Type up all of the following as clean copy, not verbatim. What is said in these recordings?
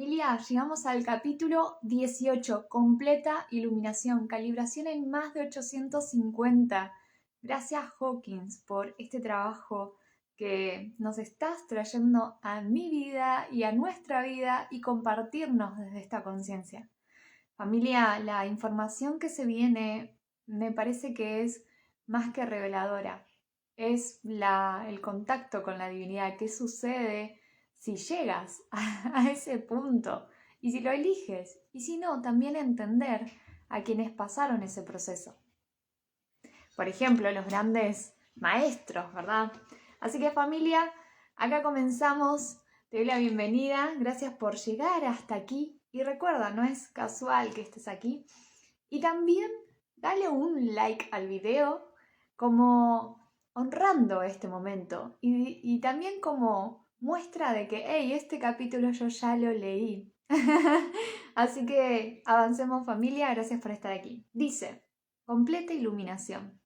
Familia, llegamos al capítulo 18, completa iluminación, calibración en más de 850. Gracias Hawkins por este trabajo que nos estás trayendo a mi vida y a nuestra vida y compartirnos desde esta conciencia. Familia, la información que se viene me parece que es más que reveladora. Es el contacto con la divinidad. ¿Qué sucede si llegas a ese punto? Y si lo eliges. Y si no, también entender a quienes pasaron ese proceso. Por ejemplo, los grandes maestros, ¿verdad? Así que familia, acá comenzamos. Te doy la bienvenida. Gracias por llegar hasta aquí. Y recuerda, no es casual que estés aquí. Y también dale un like al video como honrando este momento. Y también como muestra de que, hey, este capítulo yo ya lo leí. Así que avancemos familia, gracias por estar aquí. Dice, completa iluminación.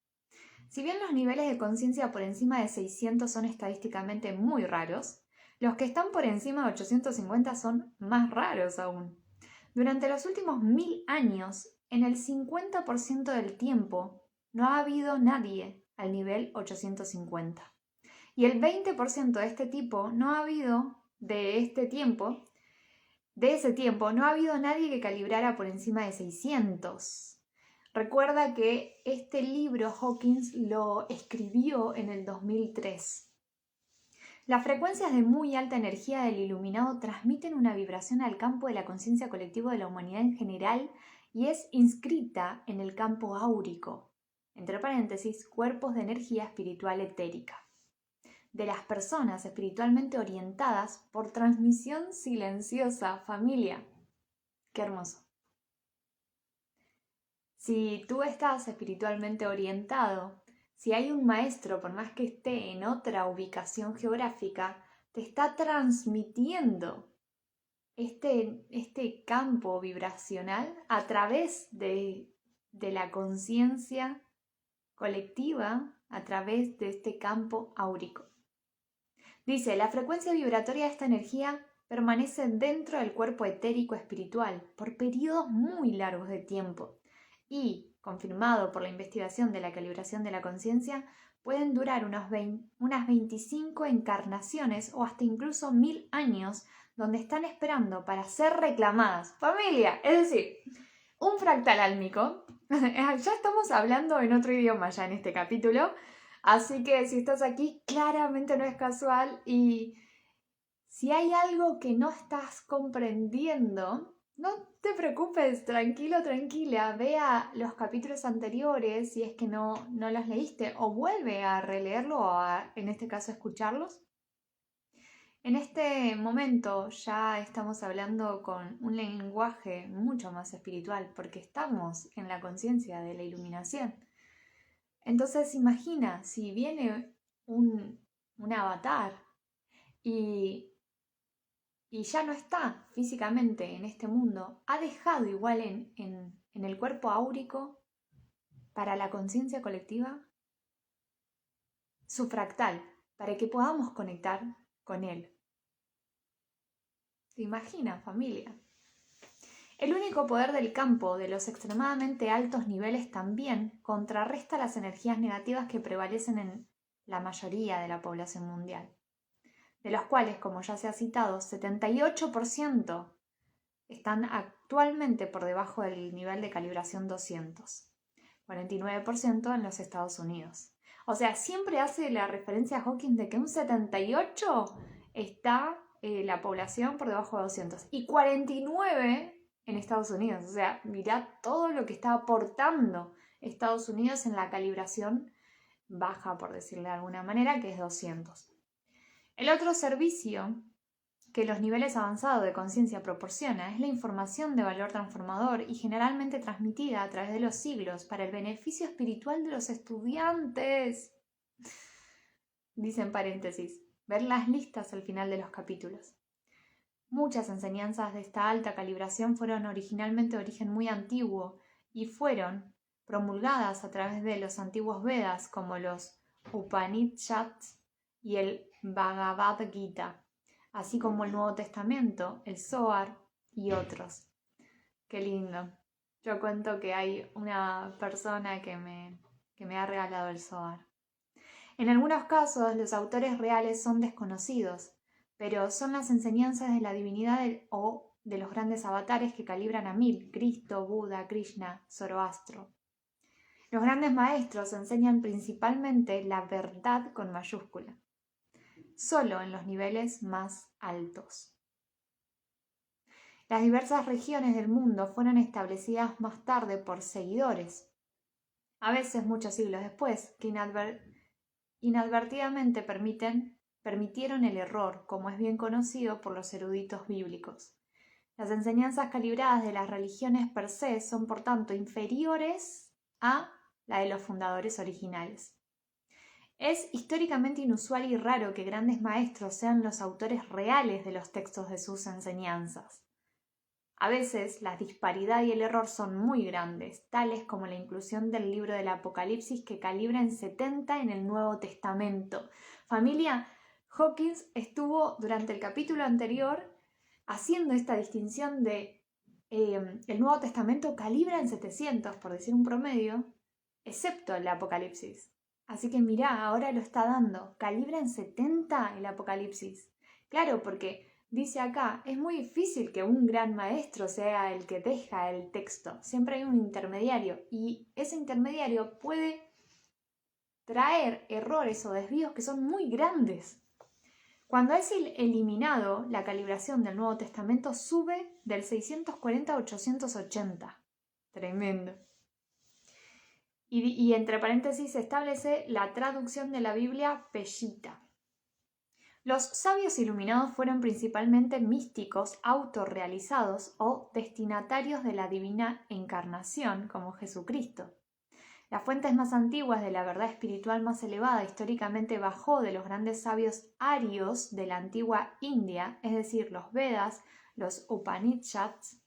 Si bien los niveles de conciencia por encima de 600 son estadísticamente muy raros, los que están por encima de 850 son más raros aún. Durante los últimos 1000 años, en el 50% del tiempo, no ha habido nadie al nivel 850. Y el 20% de este tipo no ha habido, de ese tiempo, no ha habido nadie que calibrara por encima de 600. Recuerda que este libro Hawkins lo escribió en el 2003. Las frecuencias de muy alta energía del iluminado transmiten una vibración al campo de la conciencia colectiva de la humanidad en general y es inscrita en el campo áurico, entre paréntesis, cuerpos de energía espiritual etérica, de las personas espiritualmente orientadas por transmisión silenciosa. Familia, qué hermoso. Si tú estás espiritualmente orientado, si hay un maestro, por más que esté en otra ubicación geográfica, te está transmitiendo este campo vibracional a través de la conciencia colectiva, a través de este campo áurico. Dice, la frecuencia vibratoria de esta energía permanece dentro del cuerpo etérico espiritual por periodos muy largos de tiempo y, confirmado por la investigación de la calibración de la conciencia, pueden durar unas 25 encarnaciones o hasta incluso 1000 años donde están esperando para ser reclamadas. Familia, es decir, un fractal álmico. Ya estamos hablando en otro idioma ya en este capítulo, así que si estás aquí, claramente no es casual y si hay algo que no estás comprendiendo, no te preocupes, tranquilo, tranquila, vea los capítulos anteriores si es que no los leíste o vuelve a releerlo o en este caso escucharlos. En este momento ya estamos hablando con un lenguaje mucho más espiritual porque estamos en la conciencia de la iluminación. Entonces imagina si viene un avatar y ya no está físicamente en este mundo, ha dejado igual en el cuerpo áurico para la conciencia colectiva su fractal, para que podamos conectar con él. ¿Te imaginas, familia? El único poder del campo de los extremadamente altos niveles también contrarresta las energías negativas que prevalecen en la mayoría de la población mundial, de los cuales, como ya se ha citado, 78% están actualmente por debajo del nivel de calibración 200, 49% en los Estados Unidos. O sea, siempre hace la referencia a Hawkins de que un 78% está la población por debajo de 200 y 49% en Estados Unidos. O sea, mirá todo lo que está aportando Estados Unidos en la calibración baja, por decirlo de alguna manera, que es 200. El otro servicio que los niveles avanzados de conciencia proporciona es la información de valor transformador y generalmente transmitida a través de los siglos para el beneficio espiritual de los estudiantes. Dice en paréntesis, ver las listas al final de los capítulos. Muchas enseñanzas de esta alta calibración fueron originalmente de origen muy antiguo y fueron promulgadas a través de los antiguos Vedas como los Upanishads y el Bhagavad Gita, así como el Nuevo Testamento, el Zohar y otros. Qué lindo. Yo cuento que hay una persona que me ha regalado el Zohar. En algunos casos, los autores reales son desconocidos, pero son las enseñanzas de la divinidad o de los grandes avatares que calibran a 1000, Cristo, Buda, Krishna, Zoroastro. Los grandes maestros enseñan principalmente la verdad con mayúscula, solo en los niveles más altos. Las diversas regiones del mundo fueron establecidas más tarde por seguidores, a veces muchos siglos después, que inadvertidamente permitieron el error, como es bien conocido por los eruditos bíblicos. Las enseñanzas calibradas de las religiones per se son, por tanto, inferiores a la de los fundadores originales. Es históricamente inusual y raro que grandes maestros sean los autores reales de los textos de sus enseñanzas. A veces la disparidad y el error son muy grandes, tales como la inclusión del libro del Apocalipsis que calibra en 70 en el Nuevo Testamento. Familia, Hawkins estuvo durante el capítulo anterior haciendo esta distinción de el Nuevo Testamento calibra en 700, por decir un promedio, excepto el Apocalipsis. Así que mirá, ahora lo está dando, calibra en 70 el Apocalipsis. Claro, porque dice acá, es muy difícil que un gran maestro sea el que deja el texto. Siempre hay un intermediario y ese intermediario puede traer errores o desvíos que son muy grandes. Cuando es eliminado, la calibración del Nuevo Testamento sube del 640 a 880. Tremendo. Y entre paréntesis se establece la traducción de la Biblia Peshitta. Los sabios iluminados fueron principalmente místicos autorrealizados o destinatarios de la divina encarnación, como Jesucristo. Las fuentes más antiguas de la verdad espiritual más elevada históricamente bajó de los grandes sabios arios de la antigua India, es decir, los Vedas, los Upanishads.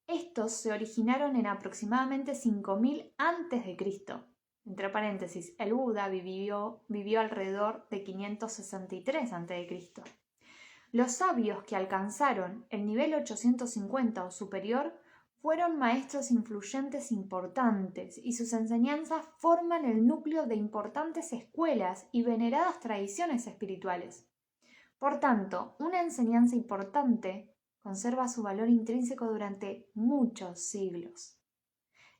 Estos se originaron en aproximadamente 5000 a.C. Entre paréntesis, el Buda vivió alrededor de 563 a.C. Los sabios que alcanzaron el nivel 850 o superior fueron maestros influyentes importantes y sus enseñanzas forman el núcleo de importantes escuelas y veneradas tradiciones espirituales. Por tanto, una enseñanza importante conserva su valor intrínseco durante muchos siglos.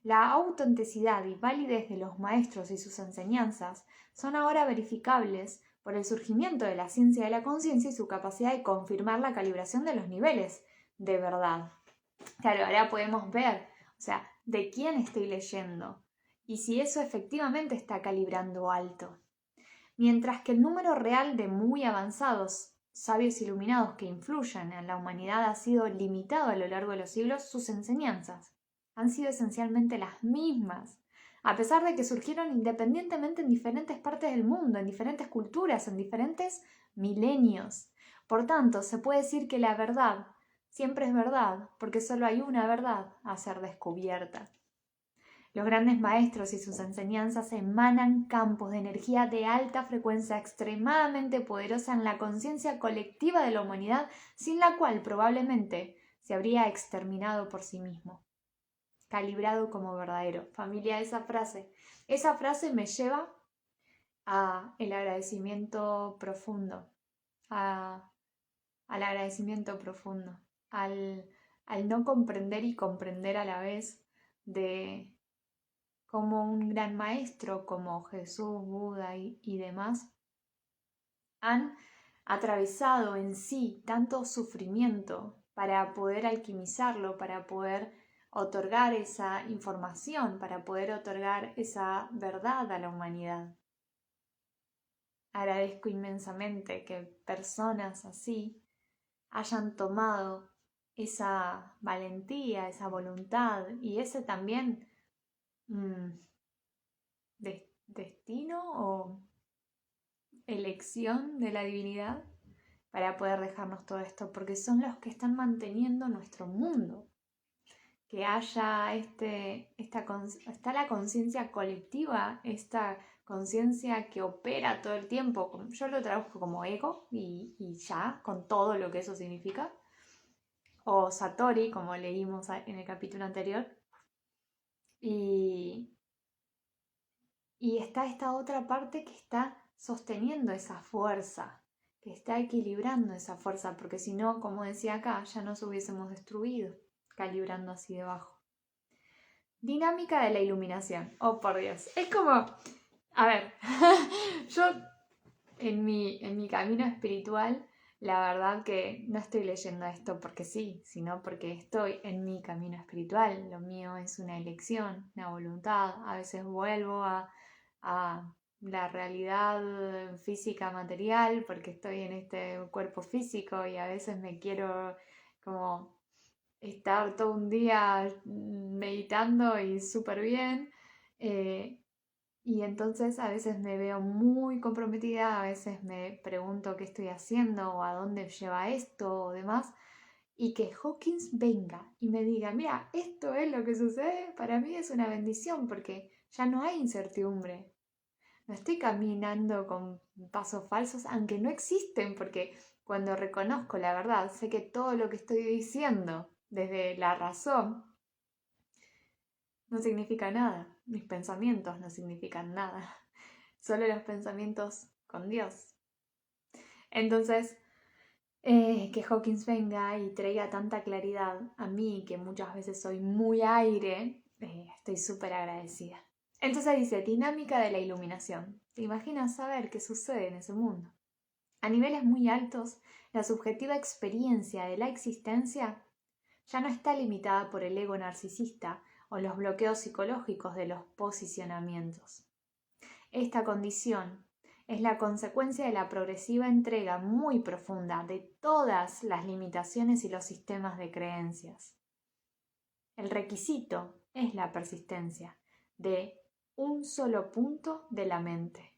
La autenticidad y validez de los maestros y sus enseñanzas son ahora verificables por el surgimiento de la ciencia de la conciencia y su capacidad de confirmar la calibración de los niveles de verdad. Claro, ahora podemos ver, de quién estoy leyendo y si eso efectivamente está calibrando alto. Mientras que el número real de muy avanzados sabios iluminados que influyen en la humanidad ha sido limitado a lo largo de los siglos, sus enseñanzas han sido esencialmente las mismas, a pesar de que surgieron independientemente en diferentes partes del mundo, en diferentes culturas, en diferentes milenios. Por tanto, se puede decir que la verdad siempre es verdad, porque solo hay una verdad a ser descubierta. Los grandes maestros y sus enseñanzas emanan campos de energía de alta frecuencia extremadamente poderosa en la conciencia colectiva de la humanidad, sin la cual probablemente se habría exterminado por sí mismo. Calibrado como verdadero. Familia, esa frase me lleva a el agradecimiento profundo, al agradecimiento profundo, al no comprender y comprender a la vez de cómo un gran maestro como Jesús, Buda y demás han atravesado en sí tanto sufrimiento para poder alquimizarlo, para poder otorgar esa información, para poder otorgar esa verdad a la humanidad. Agradezco inmensamente que personas así hayan tomado esa valentía, esa voluntad y ese también destino o elección de la divinidad para poder dejarnos todo esto, porque son los que están manteniendo nuestro mundo. Que haya está la conciencia colectiva, esta conciencia que opera todo el tiempo, yo lo traduzco como ego y ya, con todo lo que eso significa, o Satori, como leímos en el capítulo anterior. Y está esta otra parte que está sosteniendo esa fuerza, que está equilibrando esa fuerza, porque si no, como decía acá, ya nos hubiésemos destruido, calibrando así debajo. Dinámica de la iluminación. Oh, por Dios. Es como, a ver, yo en mi camino espiritual, la verdad que no estoy leyendo esto porque sí, sino porque estoy en mi camino espiritual. Lo mío es una elección, una voluntad. A veces vuelvo a la realidad física material porque estoy en este cuerpo físico y a veces me quiero como estar todo un día meditando y súper bien. Y entonces a veces me veo muy comprometida, a veces me pregunto qué estoy haciendo o a dónde lleva esto o demás. Y que Hawkins venga y me diga, mira, esto es lo que sucede, para mí es una bendición porque ya no hay incertidumbre. No estoy caminando con pasos falsos, aunque no existen, porque cuando reconozco la verdad, sé que todo lo que estoy diciendo desde la razón no significa nada. Mis pensamientos no significan nada. Solo los pensamientos con Dios. Entonces, que Hawkins venga y traiga tanta claridad a mí, que muchas veces soy muy aire, estoy súper agradecida. Entonces dice, dinámica de la iluminación. ¿Te imaginas saber qué sucede en ese mundo? A niveles muy altos, la subjetiva experiencia de la existencia ya no está limitada por el ego narcisista o los bloqueos psicológicos de los posicionamientos. Esta condición es la consecuencia de la progresiva entrega muy profunda de todas las limitaciones y los sistemas de creencias. El requisito es la persistencia de un solo punto de la mente,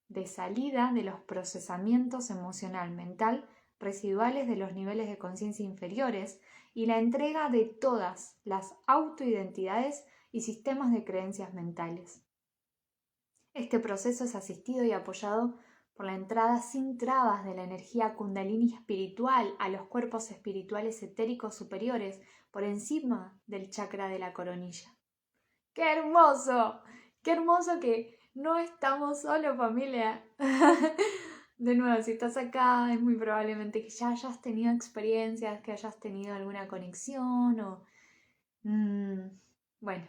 de salida de los procesamientos emocional-mental residuales de los niveles de conciencia inferiores y la entrega de todas las autoidentidades y sistemas de creencias mentales. Este proceso es asistido y apoyado por la entrada sin trabas de la energía kundalini espiritual a los cuerpos espirituales etéricos superiores por encima del chakra de la coronilla. ¡Qué hermoso! ¡Qué hermoso que no estamos solos, familia! De nuevo, si estás acá, es muy probablemente que ya hayas tenido experiencias, que hayas tenido alguna conexión o... bueno.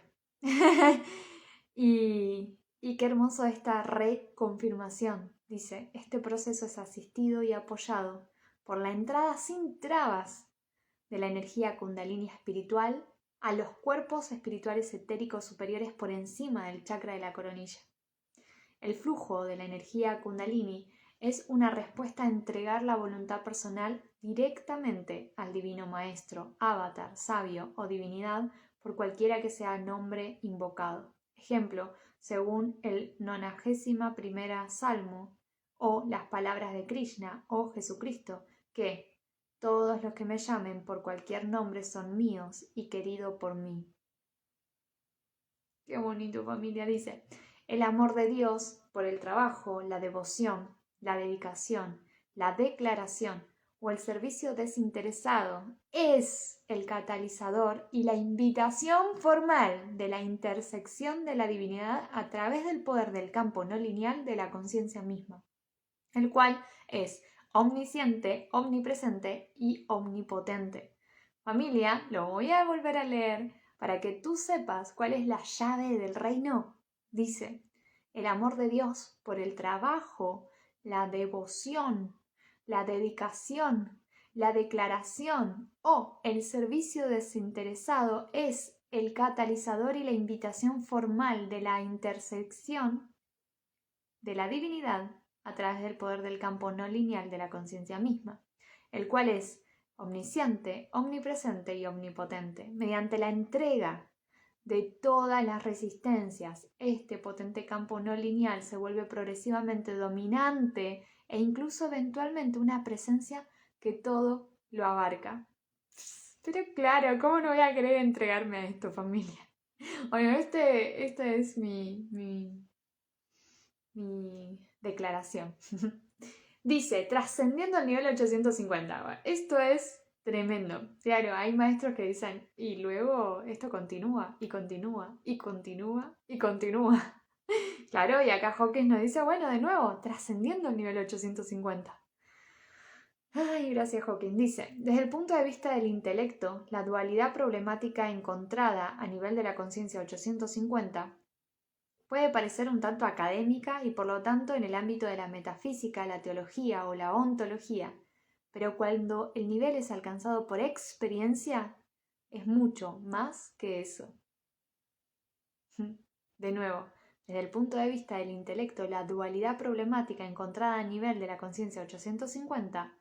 Y qué hermoso esta reconfirmación. Dice, este proceso es asistido y apoyado por la entrada sin trabas de la energía kundalini espiritual a los cuerpos espirituales etéricos superiores por encima del chakra de la coronilla. El flujo de la energía kundalini es una respuesta a entregar la voluntad personal directamente al divino maestro, avatar, sabio o divinidad por cualquiera que sea el nombre invocado. Ejemplo, según el 91º Salmo o las palabras de Krishna o Jesucristo, que todos los que me llamen por cualquier nombre son míos y querido por mí. Qué bonito, familia, dice. El amor de Dios por el trabajo, la devoción, la dedicación, la declaración o el servicio desinteresado es el catalizador y la invitación formal de la intersección de la divinidad a través del poder del campo no lineal de la conciencia misma, el cual es omnisciente, omnipresente y omnipotente. Familia, lo voy a volver a leer para que tú sepas cuál es la llave del reino. Dice, el amor de Dios por el trabajo, la devoción, la dedicación, la declaración o el servicio desinteresado es el catalizador y la invitación formal de la intersección de la divinidad a través del poder del campo no lineal de la conciencia misma, el cual es omnisciente, omnipresente y omnipotente. Mediante la entrega de todas las resistencias, este potente campo no lineal se vuelve progresivamente dominante e incluso eventualmente una presencia que todo lo abarca. Pero claro, ¿cómo no voy a querer entregarme a esto, familia? Bueno, este es mi declaración. Dice, trascendiendo el nivel 850. Esto es Tremendo. Claro, hay maestros que dicen, y luego esto continúa, y continúa, y continúa, y continúa. Claro, y acá Hawkins nos dice, bueno, de nuevo, trascendiendo el nivel 850. Ay, gracias Hawkins. Dice, desde el punto de vista del intelecto, la dualidad problemática encontrada a nivel de la conciencia 850 puede parecer un tanto académica y por lo tanto en el ámbito de la metafísica, la teología o la ontología, pero cuando el nivel es alcanzado por experiencia, es mucho más que eso. De nuevo, desde el punto de vista del intelecto, la dualidad problemática encontrada a nivel de la conciencia 850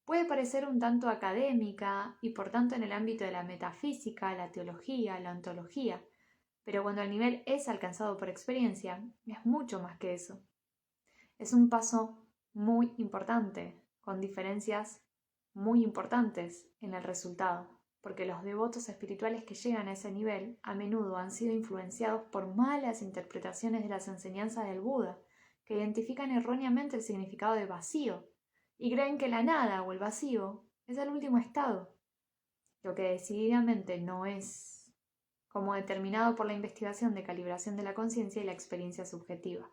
puede parecer un tanto académica y por tanto en el ámbito de la metafísica, la teología, la ontología, pero cuando el nivel es alcanzado por experiencia, es mucho más que eso. Es un paso muy importante, con diferencias muy importantes en el resultado, porque los devotos espirituales que llegan a ese nivel a menudo han sido influenciados por malas interpretaciones de las enseñanzas del Buda, que identifican erróneamente el significado de vacío, y creen que la nada o el vacío es el último estado, lo que decididamente no es, como determinado por la investigación de calibración de la conciencia y la experiencia subjetiva.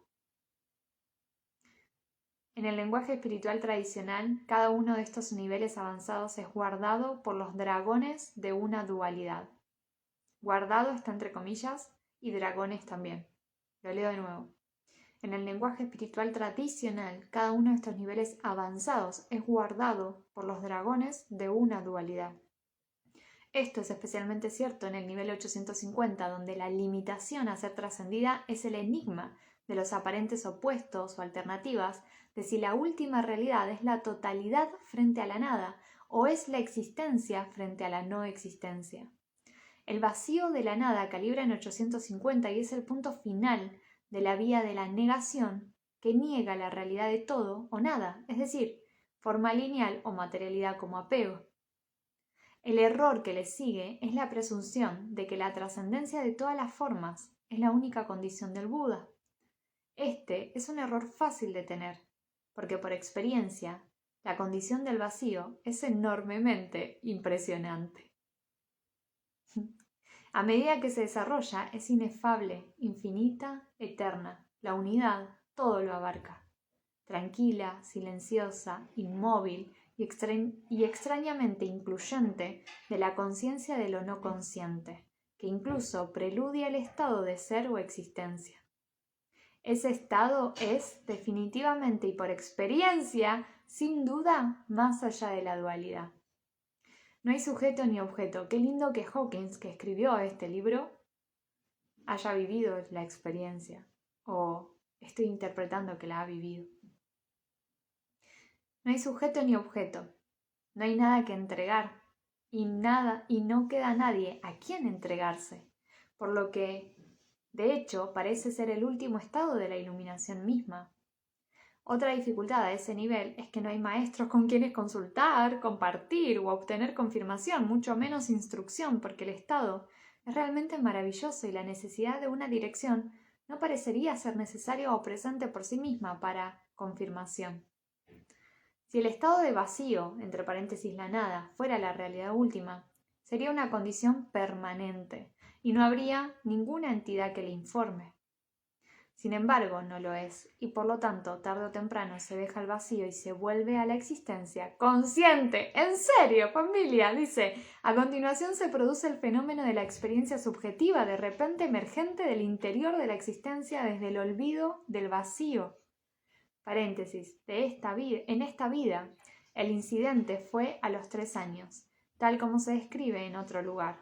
En el lenguaje espiritual tradicional, cada uno de estos niveles avanzados es guardado por los dragones de una dualidad. Guardado está entre comillas y dragones también. Lo leo de nuevo. En el lenguaje espiritual tradicional, cada uno de estos niveles avanzados es guardado por los dragones de una dualidad. Esto es especialmente cierto en el nivel 850, donde la limitación a ser trascendida es el enigma de los aparentes opuestos o alternativas de si la última realidad es la totalidad frente a la nada o es la existencia frente a la no existencia. El vacío de la nada calibra en 850 y es el punto final de la vía de la negación que niega la realidad de todo o nada, es decir, forma lineal o materialidad como apego. El error que le sigue es la presunción de que la trascendencia de todas las formas es la única condición del Buda. Este es un error fácil de tener, porque por experiencia, la condición del vacío es enormemente impresionante. A medida que se desarrolla, es inefable, infinita, eterna. La unidad todo lo abarca. Tranquila, silenciosa, inmóvil y extrañamente incluyente de la conciencia de lo no consciente, que incluso preludia el estado de ser o existencia. Ese estado es, definitivamente y por experiencia, sin duda, más allá de la dualidad. No hay sujeto ni objeto. Qué lindo que Hawkins, que escribió este libro, haya vivido la experiencia, o estoy interpretando que la ha vivido. No hay sujeto ni objeto. No hay nada que entregar y no queda nadie a quien entregarse, por lo que, de hecho, parece ser el último estado de la iluminación misma. Otra dificultad a ese nivel es que no hay maestros con quienes consultar, compartir o obtener confirmación, mucho menos instrucción, porque el estado es realmente maravilloso y la necesidad de una dirección no parecería ser necesaria o presente por sí misma para confirmación. Si el estado de vacío, entre paréntesis la nada, fuera la realidad última, sería una condición permanente y no habría ninguna entidad que le informe. Sin embargo, no lo es, y por lo tanto, tarde o temprano se deja el vacío y se vuelve a la existencia consciente. ¿En serio, familia? Dice, a continuación se produce el fenómeno de la experiencia subjetiva, de repente emergente del interior de la existencia desde el olvido del vacío. Paréntesis, en esta vida, el incidente fue a los 3 años, tal como se describe en otro lugar.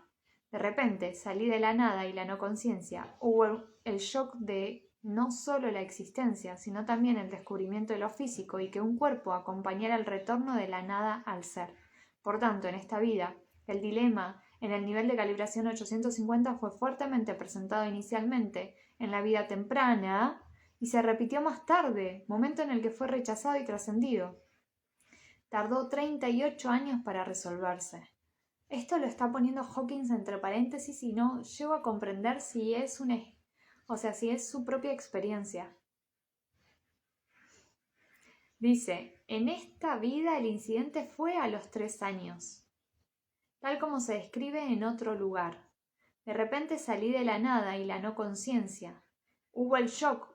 De repente salí de la nada y la no conciencia. Hubo el shock de no solo la existencia, sino también el descubrimiento de lo físico y que un cuerpo acompañara el retorno de la nada al ser. Por tanto, en esta vida, el dilema en el nivel de calibración 850 fue fuertemente presentado inicialmente en la vida temprana y se repitió más tarde, momento en el que fue rechazado y trascendido. Tardó 38 años para resolverse. Esto lo está poniendo Hawkins entre paréntesis y no llego a comprender si es si es su propia experiencia. Dice, en esta vida el incidente fue a los 3 años. tal como se describe en otro lugar. De repente salí de la nada y la no conciencia. Hubo el shock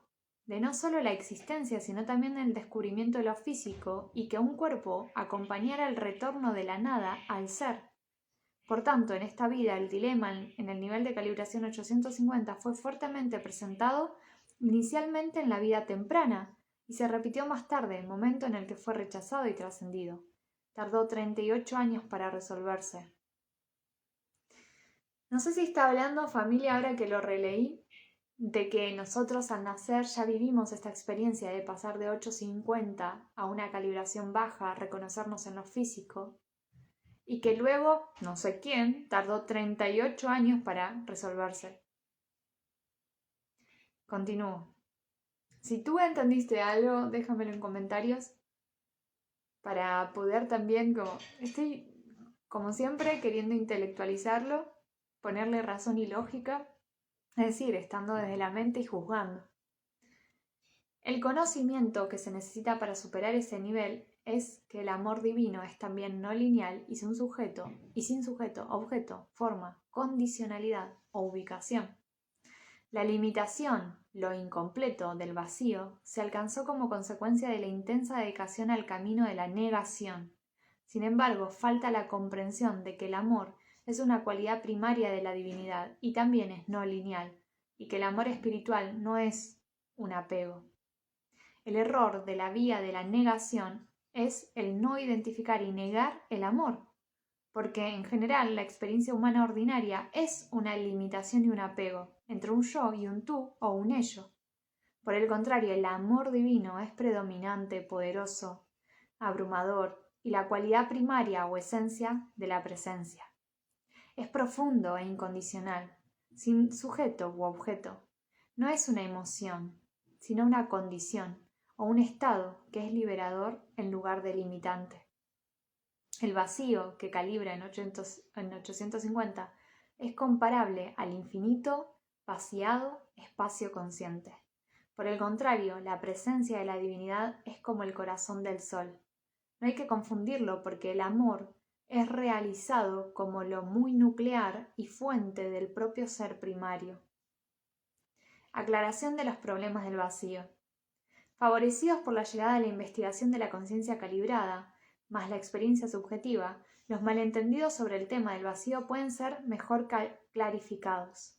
de no solo la existencia, sino también el descubrimiento de lo físico y que un cuerpo acompañara el retorno de la nada al ser. Por tanto, en esta vida, el dilema en el nivel de calibración 850 fue fuertemente presentado inicialmente en la vida temprana y se repitió más tarde, el momento en el que fue rechazado y trascendido. Tardó 38 años para resolverse. No sé si está hablando, familia, ahora que lo releí, de que nosotros al nacer ya vivimos esta experiencia de pasar de 850 a una calibración baja, a reconocernos en lo físico, y que luego, no sé quién, tardó 38 años para resolverse. Continúo. Si tú entendiste algo, déjamelo en comentarios para poder también, estoy como siempre queriendo intelectualizarlo, ponerle razón y lógica, es decir, estando desde la mente y juzgando. El conocimiento que se necesita para superar ese nivel es que el amor divino es también no lineal y sin sujeto, objeto, forma, condicionalidad o ubicación. La limitación, lo incompleto del vacío, se alcanzó como consecuencia de la intensa dedicación al camino de la negación. Sin embargo, falta la comprensión de que el amor es una cualidad primaria de la divinidad y también es no lineal, y que el amor espiritual no es un apego. El error de la vía de la negación es el no identificar y negar el amor, porque en general la experiencia humana ordinaria es una limitación y un apego entre un yo y un tú o un ello. Por el contrario, el amor divino es predominante, poderoso, abrumador y la cualidad primaria o esencia de la presencia. Es profundo e incondicional, sin sujeto u objeto. No es una emoción, sino una condición o un estado que es liberador en lugar de limitante. El vacío que calibra en 850 es comparable al infinito, vaciado, espacio consciente. Por el contrario, la presencia de la divinidad es como el corazón del sol. No hay que confundirlo porque el amor es realizado como lo muy nuclear y fuente del propio ser primario. Aclaración de los problemas del vacío. Favorecidos por la llegada de la investigación de la conciencia calibrada, más la experiencia subjetiva, los malentendidos sobre el tema del vacío pueden ser mejor clarificados.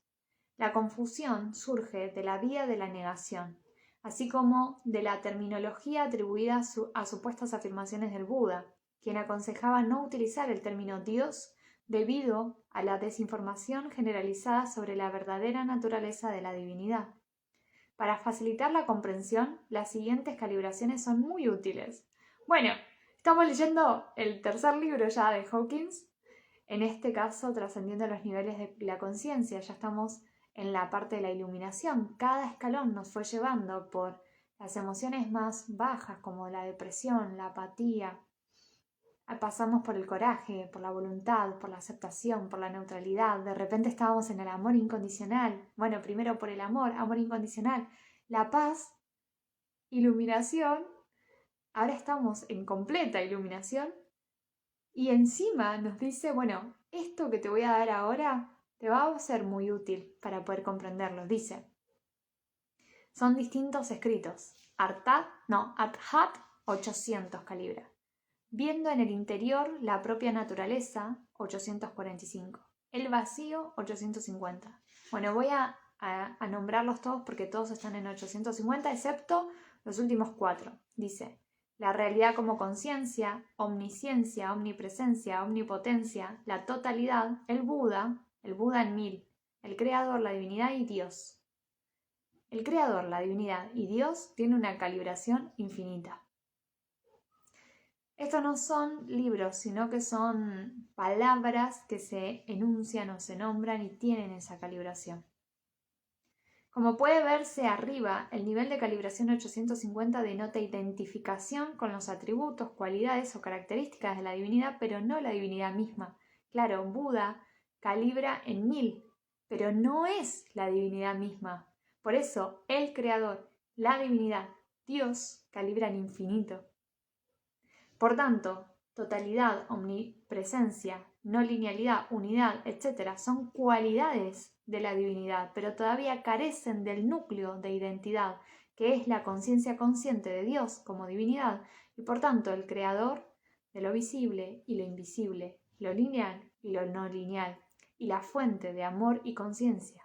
La confusión surge de la vía de la negación, así como de la terminología atribuida a supuestas afirmaciones del Buda, quien aconsejaba no utilizar el término Dios debido a la desinformación generalizada sobre la verdadera naturaleza de la divinidad. Para facilitar la comprensión, las siguientes calibraciones son muy útiles. Bueno, estamos leyendo el tercer libro ya de Hawkins, en este caso trascendiendo los niveles de la conciencia, ya estamos en la parte de la iluminación. Cada escalón nos fue llevando por las emociones más bajas como la depresión, la apatía. Pasamos por el coraje, por la voluntad, por la aceptación, por la neutralidad. De repente estábamos en el amor incondicional. Bueno, primero por el amor incondicional. La paz, iluminación. Ahora estamos en completa iluminación. Y encima nos dice, bueno, esto que te voy a dar ahora te va a ser muy útil para poder comprenderlo. Dice, son distintos escritos. Arhat 800 calibra. Viendo en el interior la propia naturaleza, 845. El vacío, 850. Bueno, voy a nombrarlos todos porque todos están en 850, excepto los últimos 4. Dice, la realidad como conciencia, omnisciencia, omnipresencia, omnipotencia, la totalidad, el Buda en 1000, el Creador, la divinidad y Dios. El Creador, la divinidad y Dios tiene una calibración infinita. Estos no son libros, sino que son palabras que se enuncian o se nombran y tienen esa calibración. Como puede verse arriba, el nivel de calibración 850 denota identificación con los atributos, cualidades o características de la divinidad, pero no la divinidad misma. Claro, Buda calibra en 1000, pero no es la divinidad misma. Por eso, el Creador, la divinidad, Dios, calibran infinito. Por tanto, totalidad, omnipresencia, no linealidad, unidad, etc. Son cualidades de la divinidad, pero todavía carecen del núcleo de identidad, que es la conciencia consciente de Dios como divinidad, y por tanto el creador de lo visible y lo invisible, lo lineal y lo no lineal, y la fuente de amor y conciencia.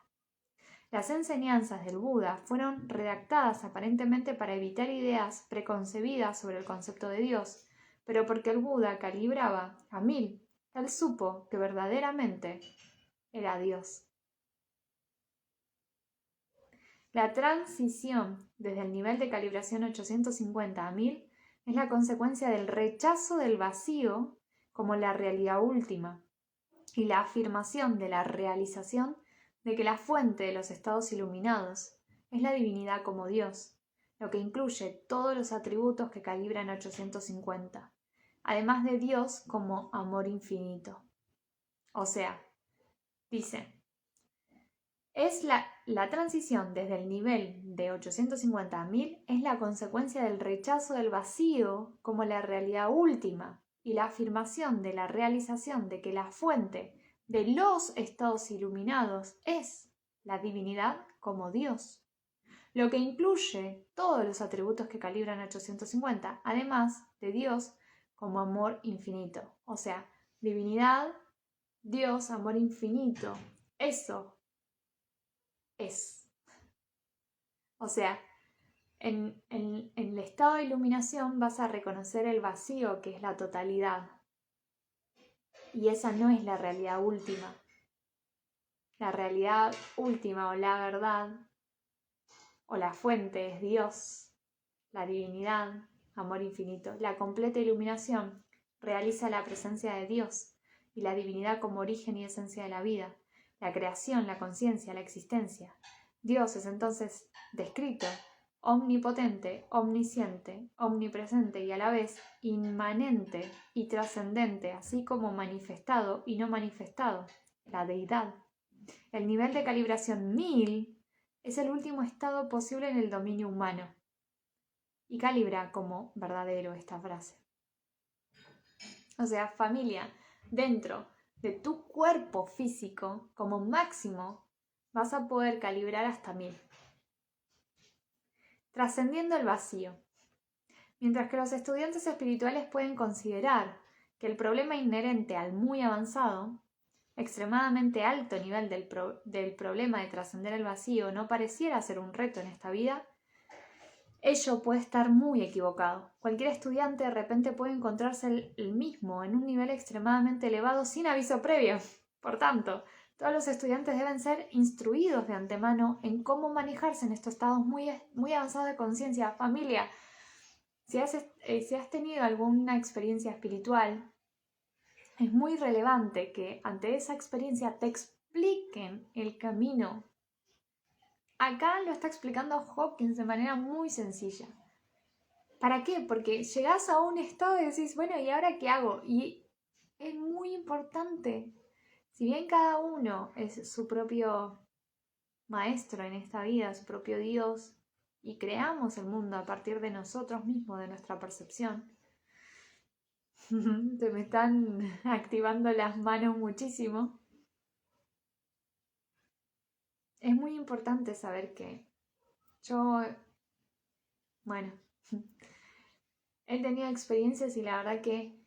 Las enseñanzas del Buda fueron redactadas aparentemente para evitar ideas preconcebidas sobre el concepto de Dios, pero porque el Buda calibraba a 1000, él supo que verdaderamente era Dios. La transición desde el nivel de calibración 850 a 1000 es la consecuencia del rechazo del vacío como la realidad última y la afirmación de la realización de que la fuente de los estados iluminados es la divinidad como Dios, lo que incluye todos los atributos que calibran 850, además de Dios como amor infinito. O sea, dice, es la transición desde el nivel de 850 a 1000 es la consecuencia del rechazo del vacío como la realidad última y la afirmación de la realización de que la fuente de los estados iluminados es la divinidad como Dios, lo que incluye todos los atributos que calibran 850, además de Dios como amor infinito. O sea, divinidad, Dios, amor infinito. Eso es. O sea, en el estado de iluminación vas a reconocer el vacío que es la totalidad. Y esa no es la realidad última. La realidad última o la verdad o la fuente es Dios, la divinidad, amor infinito. La completa iluminación realiza la presencia de Dios y la divinidad como origen y esencia de la vida, la creación, la conciencia, la existencia. Dios es entonces descrito omnipotente, omnisciente, omnipresente y a la vez inmanente y trascendente, así como manifestado y no manifestado, la deidad. El nivel de calibración 1000 es el último estado posible en el dominio humano y calibra como verdadero esta frase. O sea, familia, dentro de tu cuerpo físico, como máximo, vas a poder calibrar hasta 1000. Trascendiendo el vacío. Mientras que los estudiantes espirituales pueden considerar que el problema inherente al muy avanzado, extremadamente alto nivel del problema de trascender el vacío no pareciera ser un reto en esta vida, ello puede estar muy equivocado. Cualquier estudiante de repente puede encontrarse el mismo en un nivel extremadamente elevado sin aviso previo. Por tanto, todos los estudiantes deben ser instruidos de antemano en cómo manejarse en estos estados muy avanzados de conciencia. Familia, si has tenido alguna experiencia espiritual, es muy relevante que ante esa experiencia te expliquen el camino. Acá lo está explicando Hawkins de manera muy sencilla. ¿Para qué? Porque llegás a un estado y decís, bueno, ¿y ahora qué hago? Y es muy importante. Si bien cada uno es su propio maestro en esta vida, su propio Dios, y creamos el mundo a partir de nosotros mismos, de nuestra percepción, se me están activando las manos muchísimo. Es muy importante saber que bueno, he tenido experiencias y la verdad que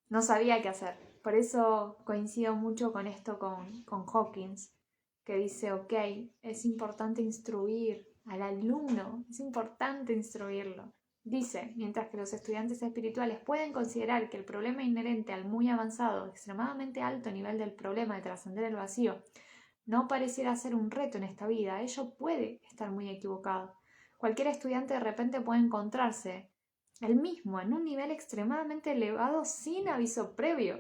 no sabía qué hacer. Por eso coincido mucho con esto con Hawkins, que dice, ok, es importante instruir al alumno, es importante instruirlo. Dice, mientras que los estudiantes espirituales pueden considerar que el problema inherente al muy avanzado, extremadamente alto nivel del problema de trascender el vacío, no pareciera ser un reto en esta vida, ello puede estar muy equivocado. Cualquier estudiante de repente puede encontrarse el mismo en un nivel extremadamente elevado sin aviso previo.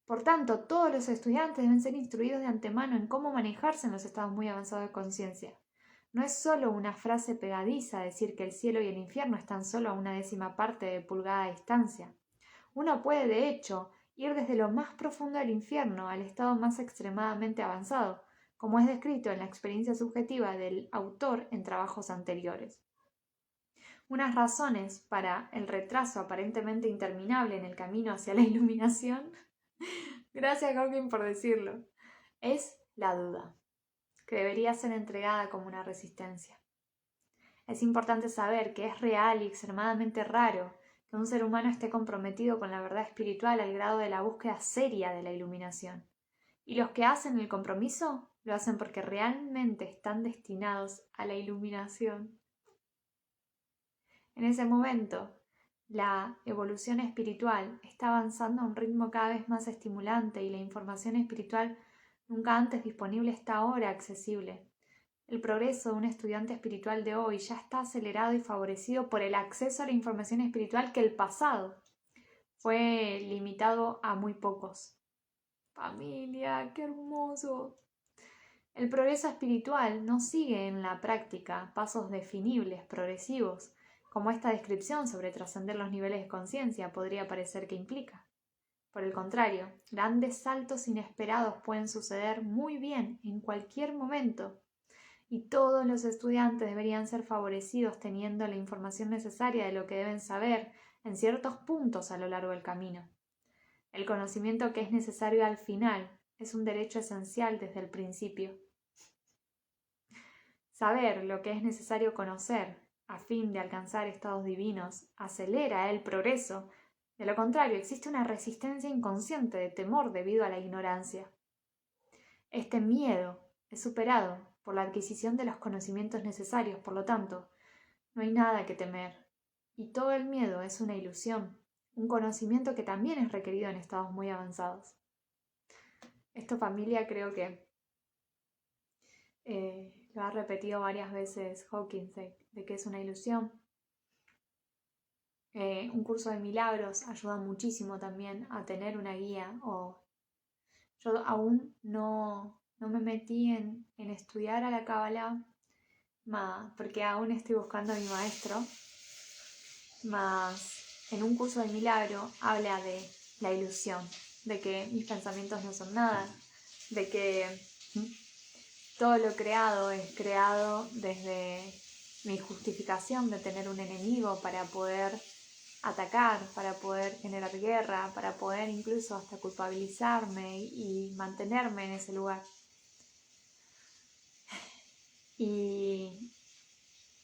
Por tanto, todos los estudiantes deben ser instruidos de antemano en cómo manejarse en los estados muy avanzados de conciencia. No es solo una frase pegadiza decir que el cielo y el infierno están solo a una décima parte de pulgada de distancia. Uno puede, de hecho, ir desde lo más profundo del infierno al estado más extremadamente avanzado, como es descrito en la experiencia subjetiva del autor en trabajos anteriores. Unas razones para el retraso aparentemente interminable en el camino hacia la iluminación, gracias Hawking por decirlo, es la duda, que debería ser entregada como una resistencia. Es importante saber que es real y extremadamente raro que un ser humano esté comprometido con la verdad espiritual al grado de la búsqueda seria de la iluminación. Y los que hacen el compromiso lo hacen porque realmente están destinados a la iluminación. En ese momento, la evolución espiritual está avanzando a un ritmo cada vez más estimulante y la información espiritual nunca antes disponible está ahora accesible. El progreso de un estudiante espiritual de hoy ya está acelerado y favorecido por el acceso a la información espiritual que el pasado fue limitado a muy pocos. Familia, qué hermoso. El progreso espiritual no sigue en la práctica pasos definibles, progresivos, como esta descripción sobre trascender los niveles de conciencia podría parecer que implica. Por el contrario, grandes saltos inesperados pueden suceder muy bien en cualquier momento, y todos los estudiantes deberían ser favorecidos teniendo la información necesaria de lo que deben saber en ciertos puntos a lo largo del camino. El conocimiento que es necesario al final es un derecho esencial desde el principio. Saber lo que es necesario conocer a fin de alcanzar estados divinos acelera el progreso. De lo contrario, existe una resistencia inconsciente de temor debido a la ignorancia. Este miedo es superado por la adquisición de los conocimientos necesarios, por lo tanto, no hay nada que temer. Y todo el miedo es una ilusión, un conocimiento que también es requerido en estados muy avanzados. Esto, familia, creo que lo ha repetido varias veces Hawking, de que es una ilusión. Un curso de milagros ayuda muchísimo también a tener una guía. Yo aún no me metí en estudiar a la Cábala, porque aún estoy buscando a mi maestro, mas en un curso de milagro habla de la ilusión, de que mis pensamientos no son nada, de que todo lo creado es creado desde mi justificación de tener un enemigo para poder atacar, para poder generar guerra, para poder incluso hasta culpabilizarme y mantenerme en ese lugar. Y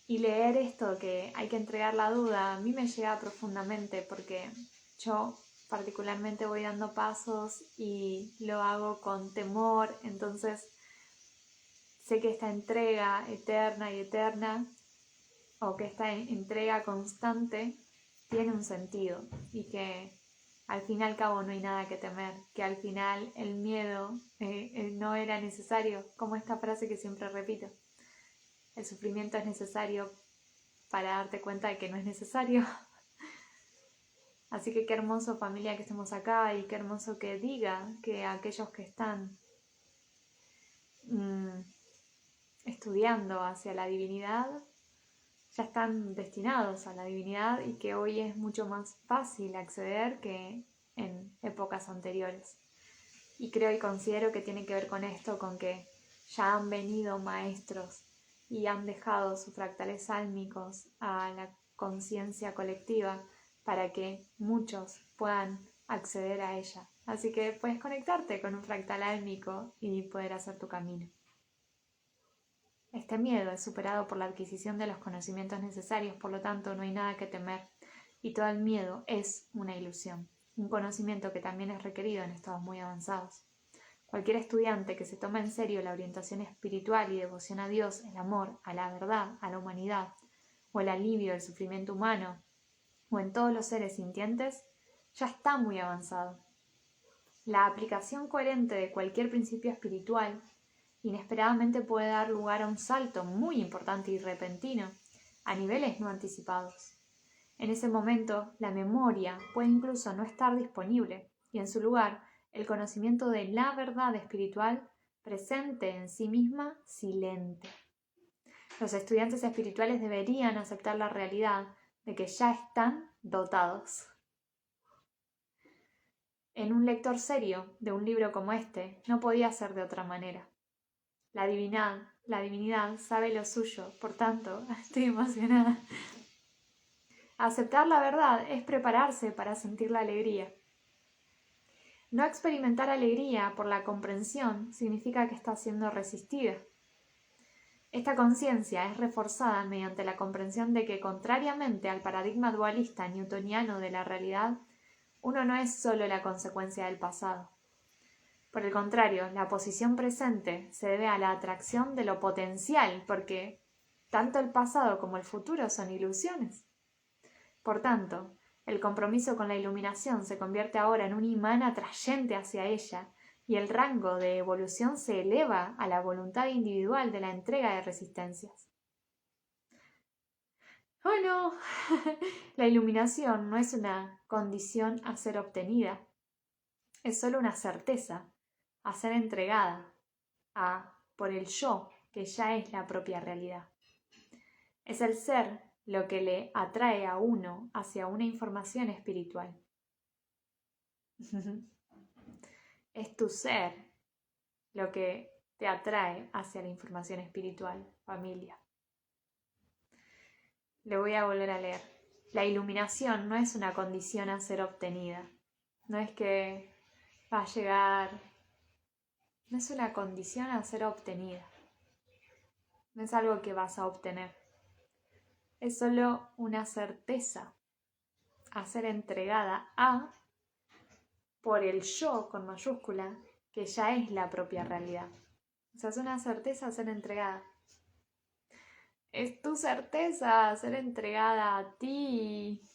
leer esto, que hay que entregar la duda, a mí me llega profundamente porque yo particularmente voy dando pasos y lo hago con temor, entonces sé que esta entrega eterna o que esta entrega constante tiene un sentido y que al fin y al cabo no hay nada que temer, que al final el miedo no era necesario, como esta frase que siempre repito. El sufrimiento es necesario para darte cuenta de que no es necesario. Así que qué hermoso, familia, que estemos acá y qué hermoso que diga que aquellos que están estudiando hacia la divinidad ya están destinados a la divinidad y que hoy es mucho más fácil acceder que en épocas anteriores. Y creo y considero que tiene que ver con esto, con que ya han venido maestros y han dejado sus fractales álmicos a la conciencia colectiva para que muchos puedan acceder a ella. Así que puedes conectarte con un fractal álmico y poder hacer tu camino. Este miedo es superado por la adquisición de los conocimientos necesarios, por lo tanto no hay nada que temer, y todo el miedo es una ilusión, un conocimiento que también es requerido en estados muy avanzados. Cualquier estudiante que se toma en serio la orientación espiritual y devoción a Dios, el amor, a la verdad, a la humanidad, o el alivio del sufrimiento humano, o en todos los seres sintientes, ya está muy avanzado. La aplicación coherente de cualquier principio espiritual inesperadamente puede dar lugar a un salto muy importante y repentino, a niveles no anticipados. En ese momento, la memoria puede incluso no estar disponible, y en su lugar, el conocimiento de la verdad espiritual presente en sí misma, silente. Los estudiantes espirituales deberían aceptar la realidad de que ya están dotados. En un lector serio de un libro como este, no podía ser de otra manera. La divinidad sabe lo suyo, por tanto, estoy emocionada. Aceptar la verdad es prepararse para sentir la alegría. No experimentar alegría por la comprensión significa que está siendo resistida. Esta conciencia es reforzada mediante la comprensión de que, contrariamente al paradigma dualista newtoniano de la realidad, uno no es solo la consecuencia del pasado. Por el contrario, la posición presente se debe a la atracción de lo potencial, porque tanto el pasado como el futuro son ilusiones. Por tanto, el compromiso con la iluminación se convierte ahora en un imán atrayente hacia ella, y el rango de evolución se eleva a la voluntad individual de la entrega de resistencias. ¡Oh no! La iluminación no es una condición a ser obtenida, es solo una certeza a ser entregada por el yo, que ya es la propia realidad. Es el ser lo que le atrae a uno hacia una información espiritual. Es tu ser lo que te atrae hacia la información espiritual, familia. Le voy a volver a leer. La iluminación no es una condición a ser obtenida. No es que va a llegar. No es una condición a ser obtenida. No es algo que vas a obtener. Es solo una certeza a ser entregada por el yo con mayúscula, que ya es la propia realidad. O sea, es una certeza a ser entregada. Es tu certeza a ser entregada a ti.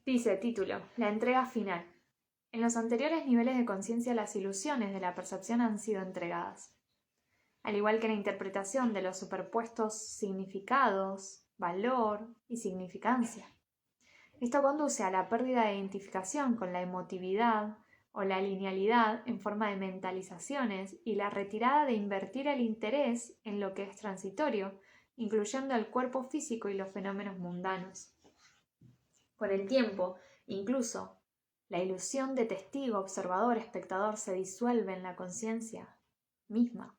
Dice, título, la entrega final. En los anteriores niveles de conciencia, las ilusiones de la percepción han sido entregadas. Al igual que la interpretación de los superpuestos significados, valor y significancia. Esto conduce a la pérdida de identificación con la emotividad o la linealidad en forma de mentalizaciones y la retirada de invertir el interés en lo que es transitorio, incluyendo el cuerpo físico y los fenómenos mundanos. Con el tiempo, incluso, la ilusión de testigo, observador, espectador se disuelve en la conciencia misma,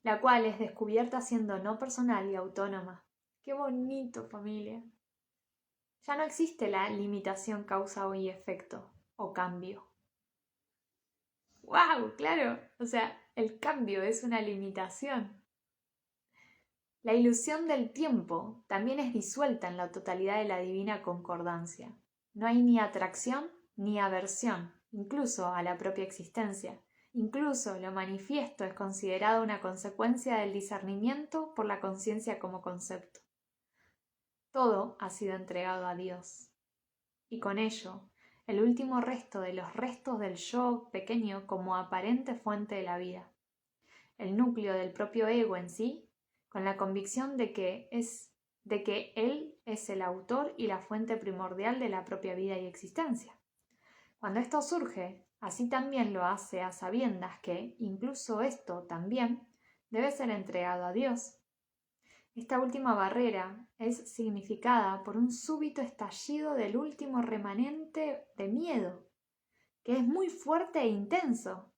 la cual es descubierta siendo no personal y autónoma. ¡Qué bonito, familia! Ya no existe la limitación causa y efecto o cambio. ¡Wow! Claro, o sea, el cambio es una limitación. La ilusión del tiempo también es disuelta en la totalidad de la divina concordancia. No hay ni atracción ni aversión, incluso a la propia existencia. Incluso lo manifiesto es considerado una consecuencia del discernimiento por la conciencia como concepto. Todo ha sido entregado a Dios. Y con ello, el último resto de los restos del yo pequeño como aparente fuente de la vida. El núcleo del propio ego en sí, con la convicción de que él es el autor y la fuente primordial de la propia vida y existencia. Cuando esto surge, así también lo hace a sabiendas que, incluso esto también, debe ser entregado a Dios. Esta última barrera es significada por un súbito estallido del último remanente de miedo, que es muy fuerte e intenso,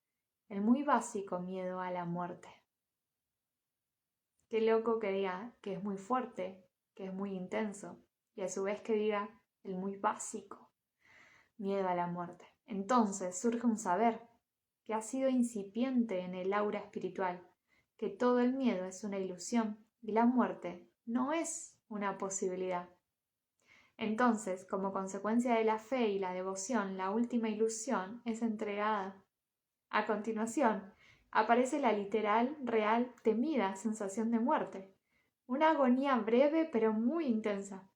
el muy básico miedo a la muerte. Qué loco que diga que es muy fuerte, que es muy intenso, y a su vez que diga el muy básico miedo a la muerte. Entonces surge un saber que ha sido incipiente en el aura espiritual, que todo el miedo es una ilusión y la muerte no es una posibilidad. Entonces, como consecuencia de la fe y la devoción, la última ilusión es entregada. A continuación, aparece la literal, real, temida sensación de muerte, una agonía breve pero muy intensa.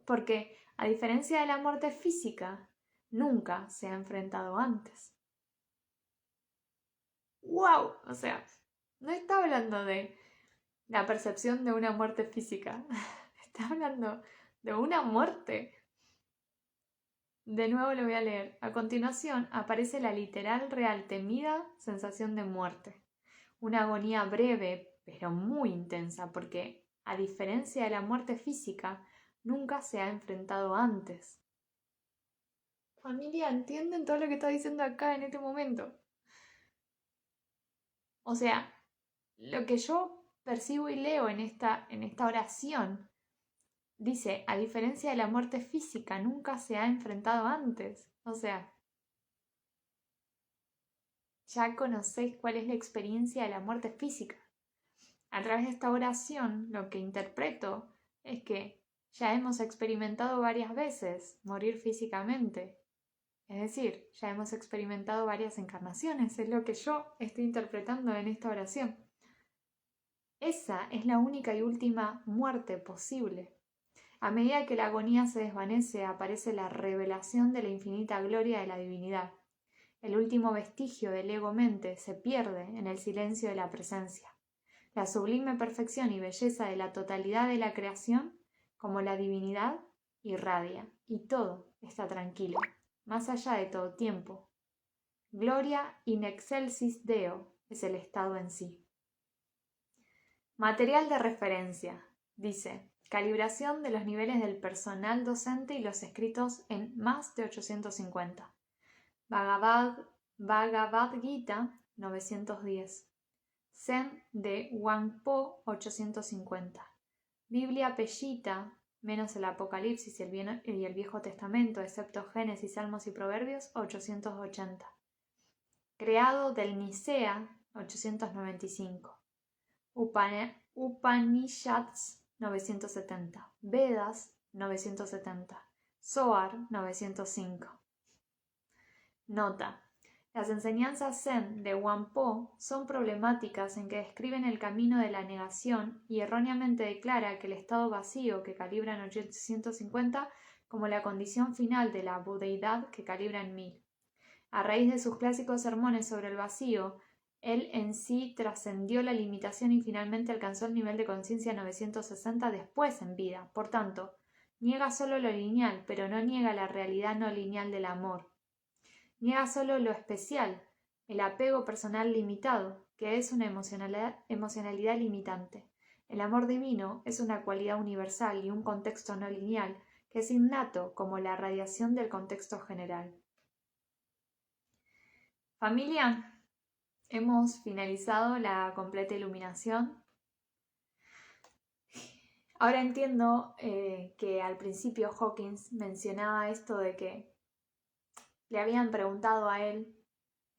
Porque, a diferencia de la muerte física, nunca se ha enfrentado antes. ¡Wow! O sea, no está hablando de la percepción de una muerte física, está hablando de una muerte. De nuevo lo voy a leer. A continuación aparece la literal, real, temida sensación de muerte. Una agonía breve, pero muy intensa, porque, a diferencia de la muerte física, nunca se ha enfrentado antes. Familia, ¿entienden todo lo que está diciendo acá en este momento? O sea, lo que yo percibo y leo en esta oración, dice, a diferencia de la muerte física, nunca se ha enfrentado antes. O sea, ya conocéis cuál es la experiencia de la muerte física. A través de esta oración, lo que interpreto es que ya hemos experimentado varias veces morir físicamente. Es decir, ya hemos experimentado varias encarnaciones, es lo que yo estoy interpretando en esta oración. Esa es la única y última muerte posible. A medida que la agonía se desvanece, aparece la revelación de la infinita gloria de la divinidad. El último vestigio del ego-mente se pierde en el silencio de la presencia. La sublime perfección y belleza de la totalidad de la creación, como la divinidad, irradia, y todo está tranquilo, más allá de todo tiempo. Gloria in excelsis Deo es el estado en sí. Material de referencia. Dice, calibración de los niveles del personal docente y los escritos en más de 850. Bhagavad Gita 910. Zen de Wangpo 850. Biblia Peshita, menos el Apocalipsis y el Viejo Testamento, excepto Génesis, Salmos y Proverbios, 880. Creado del Nicea, 895. Upanishads, 970. Vedas, 970. Zohar, 905. Nota. Las enseñanzas Zen de Wangpo son problemáticas en que describen el camino de la negación y erróneamente declara que el estado vacío que calibra en 850 como la condición final de la budeidad que calibra en 1000. A raíz de sus clásicos sermones sobre el vacío, él en sí trascendió la limitación y finalmente alcanzó el nivel de conciencia 960 después en vida. Por tanto, niega solo lo lineal, pero no niega la realidad no lineal del amor. Niega solo lo especial, el apego personal limitado, que es una emocionalidad limitante. El amor divino es una cualidad universal y un contexto no lineal, que es innato como la radiación del contexto general. Familia, hemos finalizado la completa iluminación. Ahora entiendo que al principio Hawkins mencionaba esto de que le habían preguntado a él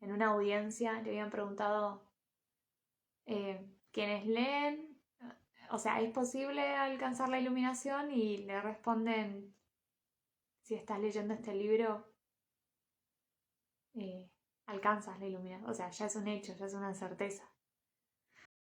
en una audiencia, le habían preguntado quienes leen, o sea, ¿es posible alcanzar la iluminación? Y le responden, si estás leyendo este libro, alcanzas la iluminación, o sea, ya es un hecho, ya es una certeza.